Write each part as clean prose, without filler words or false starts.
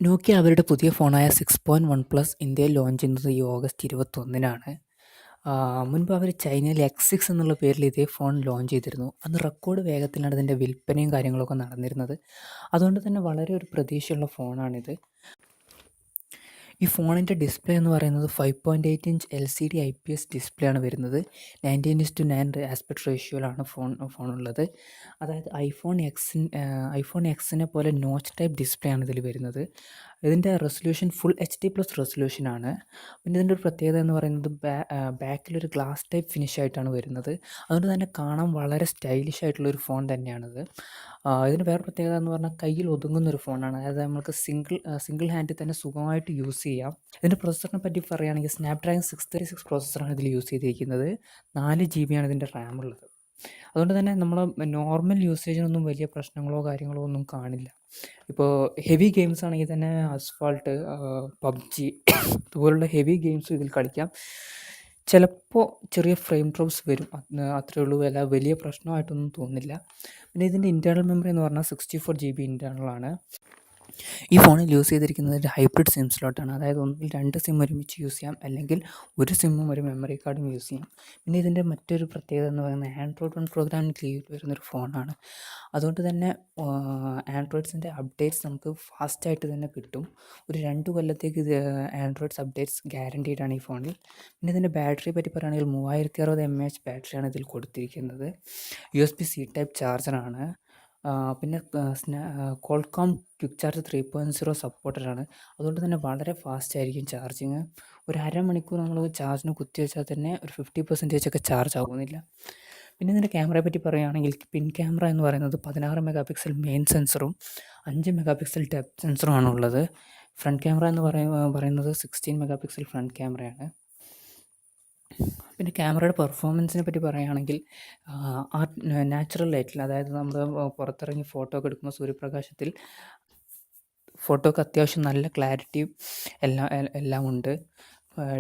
നോക്കിയ അവരുടെ പുതിയ ഫോണായ 6.1 പ്ലസ് ഇന്ത്യയിൽ ലോഞ്ച് ചെയ്യുന്നത് ഈ ഓഗസ്റ്റ് 21-നാണ്. മുൻപ് അവർ ചൈനയിൽ X6 എന്നുള്ള പേരിൽ ഇതേ ഫോൺ ലോഞ്ച് ചെയ്തിരുന്നു. അന്ന് റെക്കോർഡ് വേഗത്തിലാണ് അതിൻ്റെ വിൽപ്പനയും കാര്യങ്ങളൊക്കെ നടന്നിരുന്നത്. അതുകൊണ്ട് തന്നെ വളരെ ഒരു പ്രതീക്ഷയുള്ള ഫോണാണിത്. ഈ ഫോണിൻ്റെ ഡിസ്പ്ലേ എന്ന് പറയുന്നത് 5.8 ഇഞ്ച് LCD IPS ഡിസ്പ്ലേ ആണ് വരുന്നത്. 19:9 ആസ്പെക്ട് റേഷ്യോയിലാണ് ഫോണുള്ളത്. അതായത് ഐഫോൺ എക്സിനെ പോലെ നോച്ച് ടൈപ്പ് ഡിസ്പ്ലേ ആണ് ഇതിൽ വരുന്നത്. ഇതിൻ്റെ റെസൊല്യൂഷൻ ഫുൾ HD+ റെസൊല്യൂഷനാണ്. പിന്നെ ഇതിൻ്റെ ഒരു പ്രത്യേകത എന്ന് പറയുന്നത് ബാക്കിലൊരു ഗ്ലാസ് ടൈപ്പ് ഫിനിഷ് ആയിട്ടാണ് വരുന്നത്. അതുകൊണ്ട് തന്നെ കാണാൻ വളരെ സ്റ്റൈലിഷ് ആയിട്ടുള്ളൊരു ഫോൺ തന്നെയാണിത്. ഇതിന് വേറെ പ്രത്യേകത എന്ന് പറഞ്ഞാൽ കയ്യിൽ ഒതുങ്ങുന്നൊരു ഫോണാണ്. അതായത് നമുക്ക് സിംഗിൾ ഹാൻഡിൽ തന്നെ സുഖമായിട്ട് യൂസ് ചെയ്യാം. ഇതിൻ്റെ പ്രൊസസ്സറിനെ പറ്റി പറയുകയാണെങ്കിൽ സ്നാപ്ഡ്രാഗൺ 636 പ്രോസസ്സറാണ് ഇതിൽ യൂസ് ചെയ്തിരിക്കുന്നത്. 4GB ആണ് ഇതിൻ്റെ റാം ഉള്ളത്. അതുകൊണ്ട് തന്നെ നമ്മൾ നോർമൽ യൂസേജിനൊന്നും വലിയ പ്രശ്നങ്ങളോ കാര്യങ്ങളോ ഒന്നും കാണില്ല. ഇപ്പോൾ ഹെവി ഗെയിംസ് ആണെങ്കിൽ തന്നെ അസ്ഫാൾട്ട്, PUBG ഇതുപോലുള്ള ഹെവി ഗെയിംസ് ഇതിൽ കളിക്കാം. ചിലപ്പോൾ ചെറിയ ഫ്രെയിം ഡ്രോപ്സ് വരും, അത്രയേ ഉള്ളൂ. വലിയ പ്രശ്നമായിട്ടൊന്നും തോന്നില്ല. പിന്നെ ഇതിൻ്റെ ഇൻറ്റേർണൽ മെമ്മറി എന്ന് പറഞ്ഞാൽ 64GB ഇൻറ്റേർണലാണ്. ഈ ഫോണിൽ യൂസ് ചെയ്തിരിക്കുന്നത് ഒരു ഹൈബ്രിഡ് സിം സ്ലോട്ടാണ്. അതായത് ഒന്നിൽ 2 സിം ഒരുമിച്ച് യൂസ് ചെയ്യാം, അല്ലെങ്കിൽ ഒരു സിമ്മും ഒരു മെമ്മറി കാർഡും യൂസ് ചെയ്യാം. പിന്നെ ഇതിൻ്റെ മറ്റൊരു പ്രത്യേകത എന്ന് പറയുന്നത് Android 1 പ്രോഗ്രാമിംഗ് കീഴിൽ വരുന്നൊരു ഫോണാണ്. അതുകൊണ്ട് തന്നെ ആൻഡ്രോയിഡ്സിൻ്റെ അപ്ഡേറ്റ്സ് നമുക്ക് ഫാസ്റ്റായിട്ട് തന്നെ കിട്ടും. ഒരു 2 കൊല്ലത്തേക്ക് ഇത് ആൻഡ്രോയിഡ്സ് അപ്ഡേറ്റ്സ് ഗ്യാരണ്ടീഡാണ് ഈ ഫോണിൽ. പിന്നെ ഇതിൻ്റെ ബാറ്ററിയെ പറ്റി പറയുകയാണെങ്കിൽ 3060 mAh ബാറ്ററിയാണ് ഇതിൽ കൊടുത്തിരിക്കുന്നത്. USB-C type ചാർജറാണ്. പിന്നെ കോൾകോം ക്വിക്ക് ചാർജ് 3.0 സപ്പോർട്ടഡാണ്. അതുകൊണ്ട് തന്നെ വളരെ ഫാസ്റ്റ് ആയിരിക്കും ചാർജിങ്. ഒരു അരമണിക്കൂർ നമ്മൾ ചാർജിന് കുത്തി വെച്ചാൽ തന്നെ ഒരു 50% ഒക്കെ ചാർജ് ആകുന്നില്ല. പിന്നെ ഇതിൻ്റെ ക്യാമറയെ പറ്റി പറയുകയാണെങ്കിൽ പിൻ ക്യാമറ എന്ന് പറയുന്നത് 16 മെഗാ പിക്സൽ മെയിൻ സെൻസറും 5 മെഗാപിക്സൽ ഡെപ്ത് സെൻസറുമാണ് ഉള്ളത്. ഫ്രണ്ട് ക്യാമറ എന്ന് പറയുന്നത് 16 മെഗാപിക്സൽ ഫ്രണ്ട് ക്യാമറയാണ്. പിന്നെ ക്യാമറയുടെ പെർഫോമൻസിനെ പറ്റി പറയുകയാണെങ്കിൽ നാച്ചുറൽ ലൈറ്റിൽ, അതായത് നമ്മൾ പുറത്തിറങ്ങി ഫോട്ടോ ഒക്കെ എടുക്കുമ്പോൾ സൂര്യപ്രകാശത്തിൽ ഫോട്ടോക്ക് അത്യാവശ്യം നല്ല ക്ലാരിറ്റിയും എല്ലാം ഉണ്ട്.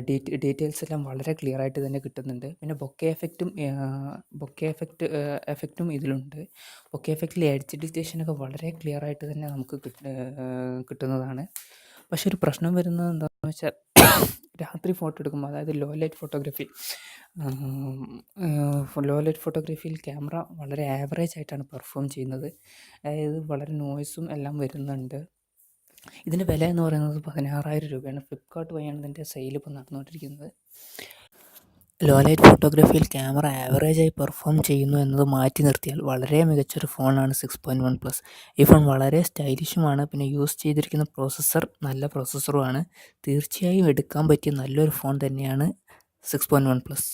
ഡീറ്റെയിൽസ് എല്ലാം വളരെ ക്ലിയർ ആയിട്ട് തന്നെ കിട്ടുന്നുണ്ട്. പിന്നെ ബൊക്കെ എഫക്റ്റും ഇതിലുണ്ട്. ബൊക്കെ എഫക്റ്റിൽ എഡ്ജ് ഡിറ്റക്ഷനൊക്കെ വളരെ ക്ലിയർ ആയിട്ട് തന്നെ നമുക്ക് കിട്ടുന്നതാണ്. പക്ഷെ ഒരു പ്രശ്നം വരുന്നത് എന്താണെന്ന് വെച്ചാൽ രാത്രി ഫോട്ടോ എടുക്കുമ്പോൾ, അതായത് ലോ ലൈറ്റ് ഫോട്ടോഗ്രാഫിയിൽ ക്യാമറ വളരെ ആവറേജ് ആയിട്ടാണ് പെർഫോം ചെയ്യുന്നത്. അതായത് വളരെ നോയ്സും എല്ലാം വരുന്നുണ്ട്. ഇതിൻ്റെ വില എന്ന് പറയുന്നത് 16,000 രൂപയാണ്. ഫ്ലിപ്കാർട്ട് വഴിയാണ് ഇതിൻ്റെ സെയിൽ ഇപ്പോൾ നടന്നുകൊണ്ടിരിക്കുന്നത്. ലോ ലൈറ്റ് ഫോട്ടോഗ്രാഫിയിൽ ക്യാമറ ആവറേജായി പെർഫോം ചെയ്യുന്നു എന്നത് മാറ്റി നിർത്തിയാൽ വളരെ മികച്ചൊരു ഫോണാണ് 6.1 പ്ലസ്. ഈ ഫോൺ വളരെ സ്റ്റൈലിഷുമാണ്. പിന്നെ യൂസ് ചെയ്തിരിക്കുന്ന പ്രോസസ്സർ നല്ല പ്രോസസ്സറുമാണ്. തീർച്ചയായും എടുക്കാൻ പറ്റിയ നല്ലൊരു ഫോൺ തന്നെയാണ് 6.1 പ്ലസ്.